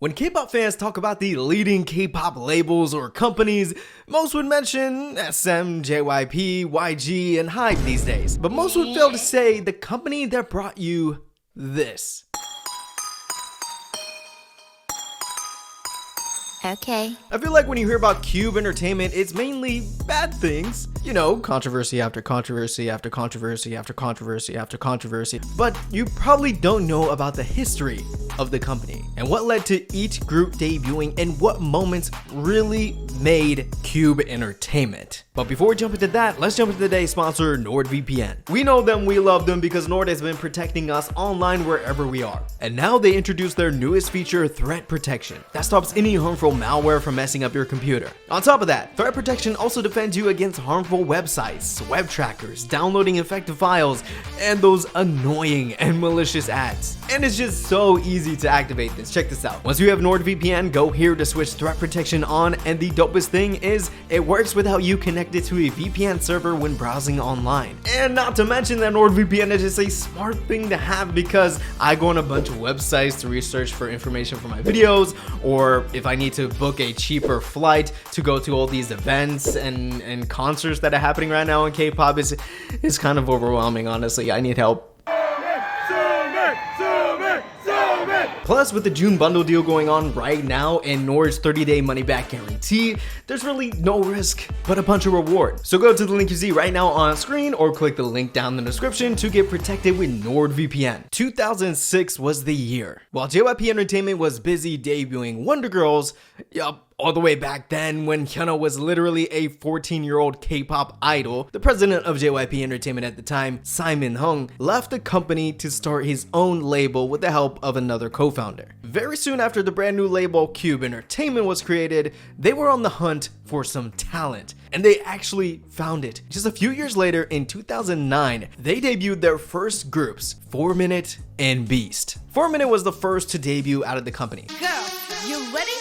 When K-pop fans talk about the leading K-pop labels or companies, most would mention SM, JYP, YG, and HYBE these days. But most would fail to say the company that brought you this. Okay. I feel like when you hear about Cube Entertainment, it's mainly bad things. You know, controversy after controversy after controversy after controversy after controversy. But you probably don't know about the history of the company and what led to each group debuting and what moments really made Cube Entertainment. But before we jump into that, let's jump into today's sponsor, NordVPN. We know them, we love them because Nord has been protecting us online wherever we are. And now they introduced their newest feature, Threat Protection, that stops any harmful malware from messing up your computer. On top of that, Threat Protection also defends you against harmful websites, web trackers, downloading infected files, and those annoying and malicious ads. And it's just so easy to activate this. Check this out. Once you have NordVPN, go here to switch Threat Protection on, and the dopest thing is it works without you connected to a VPN server when browsing online. And not to mention that NordVPN is just a smart thing to have because I go on a bunch of websites to research for information for my videos, or if I need to book a cheaper flight to go to all these events and concerts that are happening right now in K-pop, is kind of overwhelming, honestly. I need help. Plus, with the June bundle deal going on right now and Nord's 30-day money-back guarantee, there's really no risk, but a bunch of reward. So go to the link you see right now on screen or click the link down in the description to get protected with NordVPN. 2006 was the year. While JYP Entertainment was busy debuting Wonder Girls, all the way back then when HyunA was literally a 14-year-old K-pop idol, the president of JYP Entertainment at the time, Simon Hung, left the company to start his own label with the help of another co-founder. Very soon after the brand new label Cube Entertainment was created, they were on the hunt for some talent, and they actually found it. Just a few years later, in 2009, they debuted their first groups, 4Minute and Beast. 4Minute was the first to debut out of the company. Girl, you ready?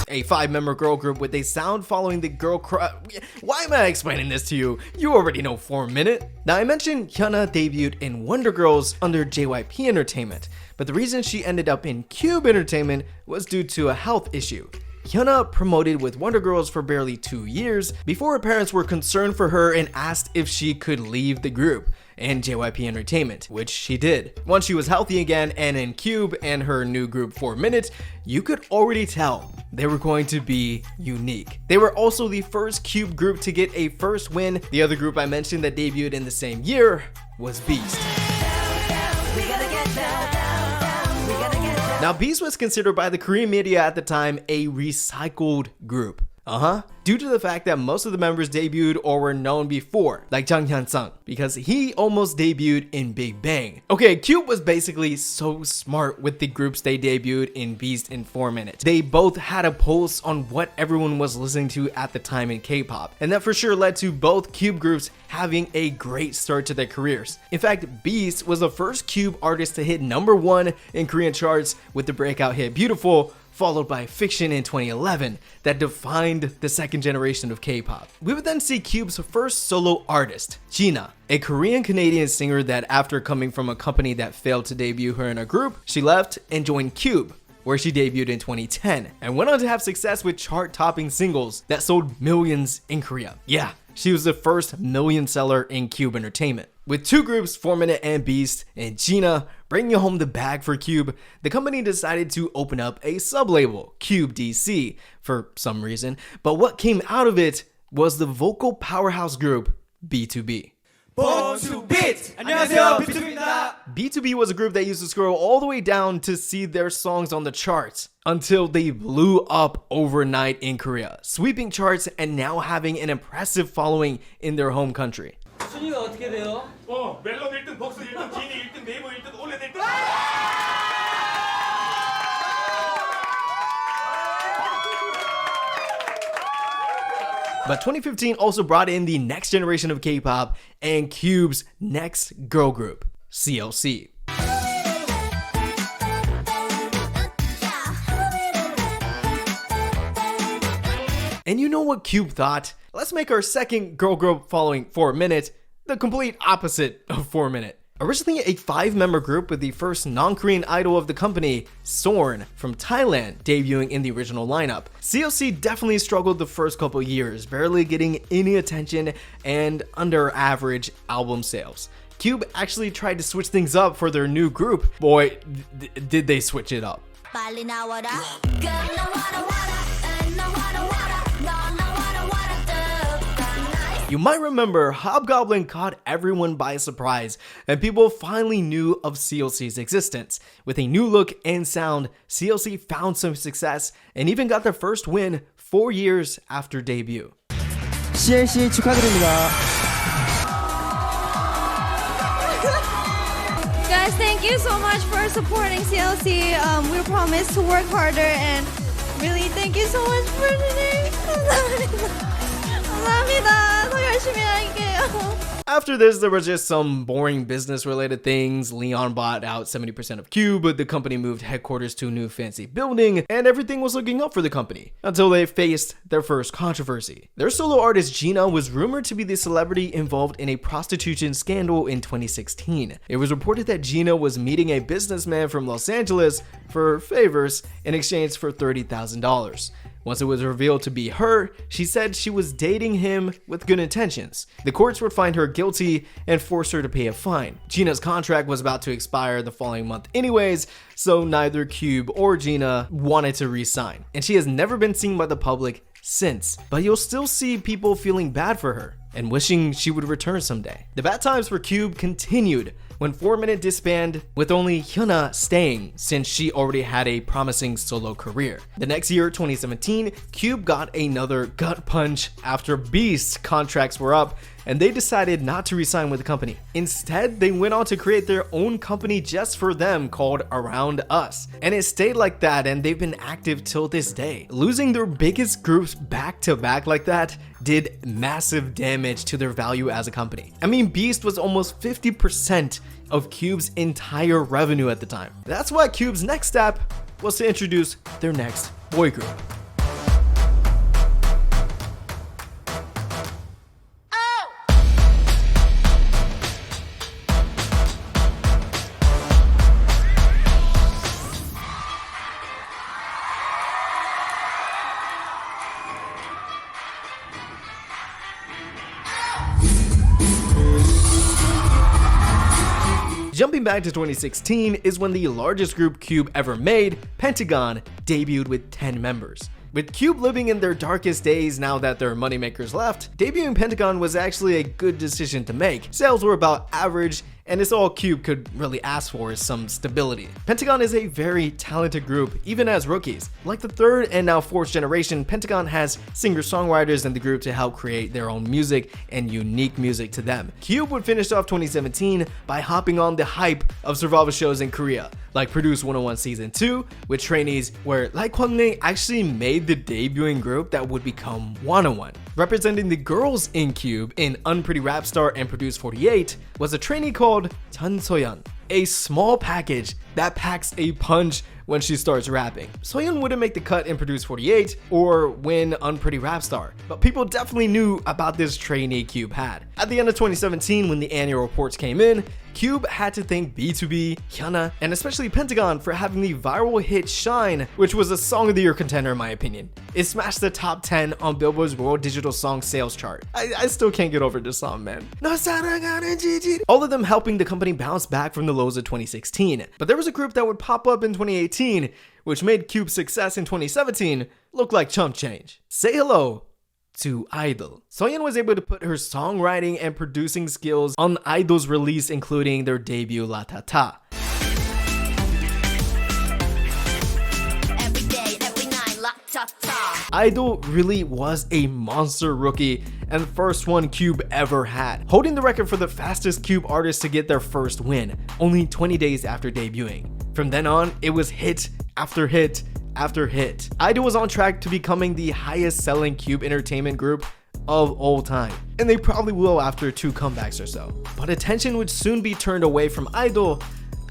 A 5-member girl group with a sound following the girl crush. Why am I explaining this to you? You already know 4Minute. Now, I mentioned HyunA debuted in Wonder Girls under JYP Entertainment, but the reason she ended up in Cube Entertainment was due to a health issue. HyunA promoted with Wonder Girls for barely 2 years before her parents were concerned for her and asked if she could leave the group and JYP Entertainment, which she did. Once she was healthy again and in Cube and her new group 4Minute, you could already tell they were going to be unique. They were also the first Cube group to get a first win. The other group I mentioned that debuted in the same year was Beast. Now, Beast was considered by the Korean media at the time a recycled group. Due to the fact that most of the members debuted or were known before, like Jang Seung, because he almost debuted in Big Bang. Okay, Cube was basically so smart with the groups they debuted in Beast and 4Minute. They both had a pulse on what everyone was listening to at the time in K-pop, and that for sure led to both Cube groups having a great start to their careers. In fact, Beast was the first Cube artist to hit #1 in Korean charts with the breakout hit Beautiful, followed by Fiction in 2011 that defined the second generation of K-pop. We would then see Cube's first solo artist, G.NA, a Korean-Canadian singer that after coming from a company that failed to debut her in a group, she left and joined Cube, where she debuted in 2010 and went on to have success with chart-topping singles that sold millions in Korea. Yeah, she was the first million seller in Cube Entertainment. With two groups, 4Minute and Beast, and G.NA bringing home the bag for Cube, the company decided to open up a sub-label, Cube DC, for some reason. But what came out of it was the vocal powerhouse group, BTOB. Born to Beat! 안녕하세요, BTOB입니다. BTOB was a group that used to scroll all the way down to see their songs on the charts until they blew up overnight in Korea, sweeping charts and now having an impressive following in their home country. 순위가 어떻게 돼요? 멜론 1등, 복수 1등, 지니 1등, 네이버 1등, 올레 1등. But 2015 also brought in the next generation of K-pop and Cube's next girl group, CLC. And you know what Cube thought? Let's make our second girl group following 4Minute the complete opposite of 4Minute. Originally a 5-member group with the first non-Korean idol of the company, Sorn, from Thailand, debuting in the original lineup. CLC definitely struggled the first couple years, barely getting any attention and under average album sales. Cube actually tried to switch things up for their new group. Boy, did they switch it up. You might remember Hobgoblin caught everyone by surprise, and people finally knew of CLC's existence. With a new look and sound, CLC found some success and even got their first win 4 years after debut. CLC 축하드립니다. Guys, thank you so much for supporting CLC. We promise to work harder and really thank you so much for today. 감사합니다. 더 열심히 할게요. After this, there was just some boring business-related things. Leon bought out 70% of Cube, but the company moved headquarters to a new fancy building, and everything was looking up for the company until they faced their first controversy. Their solo artist G.NA was rumored to be the celebrity involved in a prostitution scandal in 2016. It was reported that G.NA was meeting a businessman from Los Angeles for favors in exchange for $30,000. Once it was revealed to be her, she said she was dating him with good intentions. The courts would find her guilty and force her to pay a fine. G.NA's contract was about to expire the following month anyways, so neither Cube or G.NA wanted to re-sign, and she has never been seen by the public since. But you'll still see people feeling bad for her and wishing she would return someday. The bad times for Cube continued when 4-Minute disbanded, with only HyunA staying since she already had a promising solo career. The next year, 2017, Cube got another gut punch after Beast's contracts were up and they decided not to resign with the company. Instead, they went on to create their own company just for them called Around Us. And it stayed like that, and they've been active till this day. Losing their biggest groups back to back like that did massive damage to their value as a company. I mean, Beast was almost 50% of Cube's entire revenue at the time. That's why Cube's next step was to introduce their next boy group. Jumping back to 2016 is when the largest group Cube ever made, Pentagon, debuted with 10 members. With Cube living in their darkest days now that their moneymakers left, debuting Pentagon was actually a good decision to make. Sales were about average, and it's all Cube could really ask for is some stability. Pentagon is a very talented group, even as rookies. Like the 3rd and now 4th generation, Pentagon has singer-songwriters in the group to help create their own music and unique music to them. Cube would finish off 2017 by hopping on the hype of survival shows in Korea, like Produce 101 Season 2 with Trainees, where HyunA actually made the debuting group that would become 101. Representing the girls in Cube in Unpretty Rapstar and Produce 48 was a trainee called Soyeon, a small package that packs a punch when she starts rapping. Soyeon wouldn't make the cut in Produce 48 or win Unpretty Rapstar, but people definitely knew about this trainee Cube had. At the end of 2017, when the annual reports came in, Cube had to thank BTOB, HyunA, and especially Pentagon for having the viral hit Shine, which was a Song of the Year contender in my opinion. It smashed the top 10 on Billboard's World Digital Song Sales chart. I still can't get over this song, man. All of them helping the company bounce back from the lows of 2016. But there was a group that would pop up in 2018, which made Cube's success in 2017 look like chump change. Say hello to I-DLE. Soyeon was able to put her songwriting and producing skills on I-DLE's release, including their debut La Ta Ta. Every day, every night, la ta ta. I-DLE really was a monster rookie and the first one Cube ever had, holding the record for the fastest Cube artist to get their first win, only 20 days after debuting. From then on, it was hit after hit after hit. I-DLE was on track to becoming the highest selling Cube entertainment group of all time, and they probably will after 2 comebacks or so. But attention would soon be turned away from I-DLE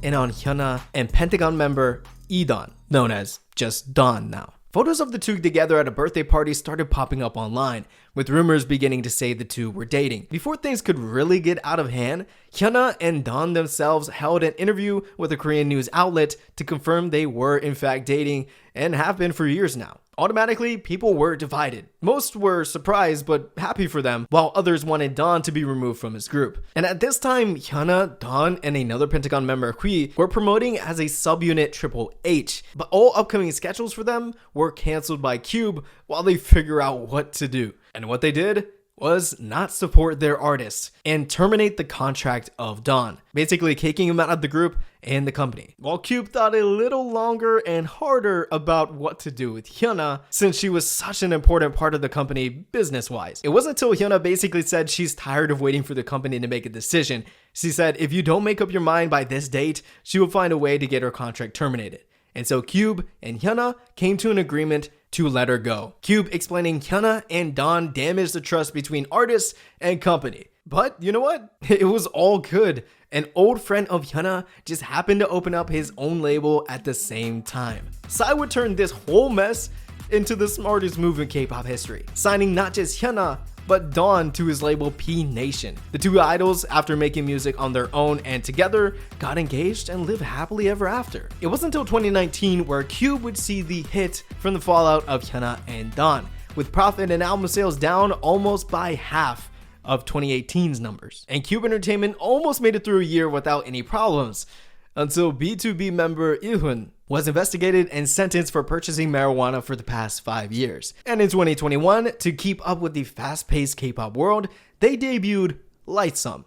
and on HyunA and Pentagon member Idon, known as just Dawn now. Photos of the two together at a birthday party started popping up online, with rumors beginning to say the two were dating. Before things could really get out of hand, HyunA and Dawn themselves held an interview with a Korean news outlet to confirm they were in fact dating and have been for years now. Automatically, people were divided. Most were surprised but happy for them, while others wanted Dawn to be removed from his group. And at this time, HyunA, Dawn, and another Pentagon member, Hui, were promoting as a subunit Triple H, but all upcoming schedules for them were cancelled by Cube while they figure out what to do. And what they did was not support their artists and terminate the contract of Dawn, basically kicking him out of the group and the company. While Cube thought a little longer and harder about what to do with HyunA, since she was such an important part of the company business-wise. It wasn't until HyunA basically said she's tired of waiting for the company to make a decision. She said if you don't make up your mind by this date, she will find a way to get her contract terminated. And so Cube and HyunA came to an agreement to let her go. Cube explaining HyunA and Dawn damaged the trust between artists and company. But you know what? It was all good. An old friend of HyunA just happened to open up his own label at the same time. Psy would turn this whole mess into the smartest move in K-pop history, signing not just HyunA, but Dawn to his label PNATION. The two idols, after making music on their own and together, got engaged and lived happily ever after. It wasn't until 2019 where Cube would see the hit from the fallout of HyunA and Dawn, with profit and album sales down almost by half of 2018's numbers. And Cube Entertainment almost made it through a year without any problems, until BTOB member Ilhoon was investigated and sentenced for purchasing marijuana for the past 5 years. And in 2021, to keep up with the fast-paced K-pop world, they debuted LIGHTSUM,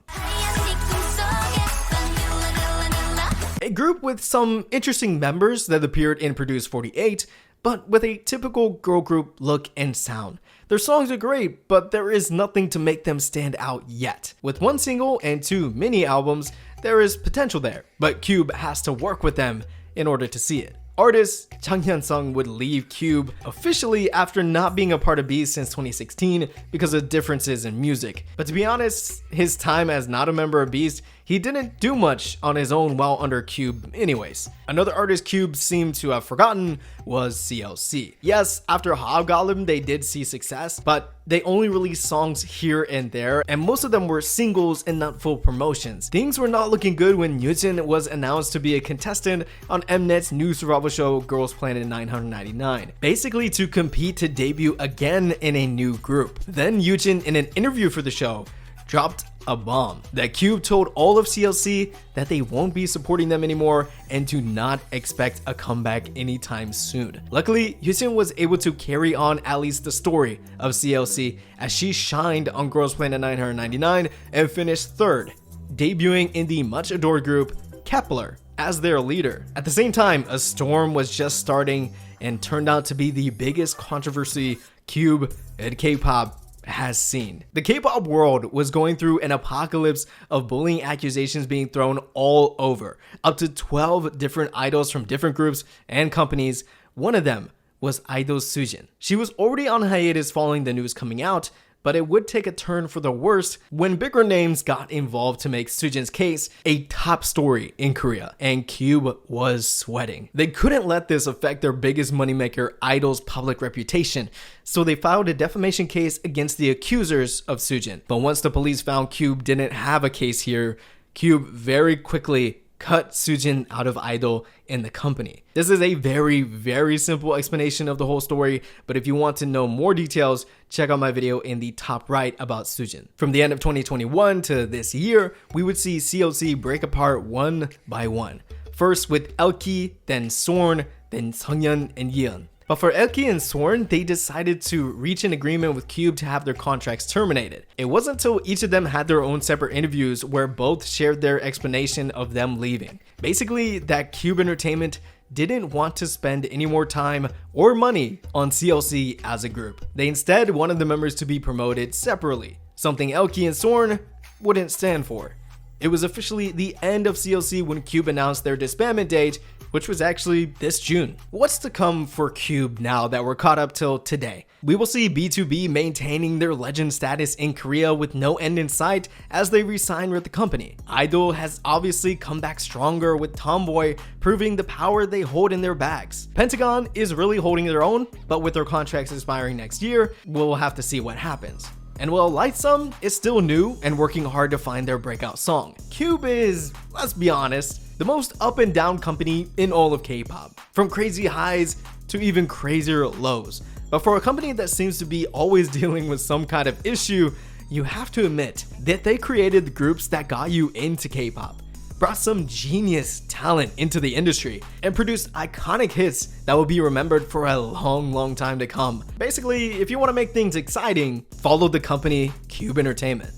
a group with some interesting members that appeared in Produce 48, but with a typical girl group look and sound. Their songs are great, but there is nothing to make them stand out yet. With one single and 2 mini albums, there is potential there, but Cube has to work with them in order to see it. Artist Seung would leave Cube officially after not being a part of Beast since 2016 because of differences in music. But to be honest, his time as not a member of Beast, he didn't do much on his own while under Cube anyways. Another artist Cube seemed to have forgotten was CLC. Yes, after Hobgoblin they did see success, but they only released songs here and there, and most of them were singles and not full promotions. Things were not looking good when Yujin was announced to be a contestant on Mnet's new survival show Girls Planet 999, basically to compete to debut again in a new group. Then Yujin, in an interview for the show, dropped a bomb that Cube told all of CLC that they won't be supporting them anymore and to not expect a comeback anytime soon. Luckily, Yujin was able to carry on at least the story of CLC as she shined on Girls Planet 999 and finished 3rd, debuting in the much adored group Kepler as their leader. At the same time, a storm was just starting and turned out to be the biggest controversy Cube and K-pop has seen. The K-pop world was going through an apocalypse of bullying accusations being thrown all over. Up to 12 different idols from different groups and companies. One of them was idol Soojin. She was already on hiatus following the news coming out, but it would take a turn for the worse when bigger names got involved to make Soojin's case a top story in Korea, and Cube was sweating. They couldn't let this affect their biggest moneymaker, Idol's public reputation, so they filed a defamation case against the accusers of Soojin. But once the police found Cube didn't have a case here, Cube very quickly cut Soojin out of Idol in the company. This is a very, very simple explanation of the whole story, but if you want to know more details, check out my video in the top right about Soojin. From the end of 2021 to this year, we would see CLC break apart one by one. First with Elkie, then Sorn, then Soyeon and Jeon. But for Elkie and Sorn, they decided to reach an agreement with Cube to have their contracts terminated. It wasn't until each of them had their own separate interviews where both shared their explanation of them leaving. Basically, that Cube Entertainment didn't want to spend any more time or money on CLC as a group. They instead wanted the members to be promoted separately, something Elkie and Sorn wouldn't stand for. It was officially the end of CLC when Cube announced their disbandment date, which was actually this June. What's to come for Cube now that we're caught up till today? We will see BTOB maintaining their legend status in Korea with no end in sight as they re-sign with the company. I-DLE has obviously come back stronger with Tomboy proving the power they hold in their bags. PENTAGON is really holding their own, but with their contracts expiring next year, we'll have to see what happens. And while LIGHTSUM is still new and working hard to find their breakout song, Cube is, let's be honest, the most up and down company in all of K-pop. From crazy highs to even crazier lows. But for a company that seems to be always dealing with some kind of issue, you have to admit that they created the groups that got you into K-pop, brought some genius talent into the industry, and produced iconic hits that will be remembered for a long time to come. Basically, if you want to make things exciting, follow the company Cube Entertainment.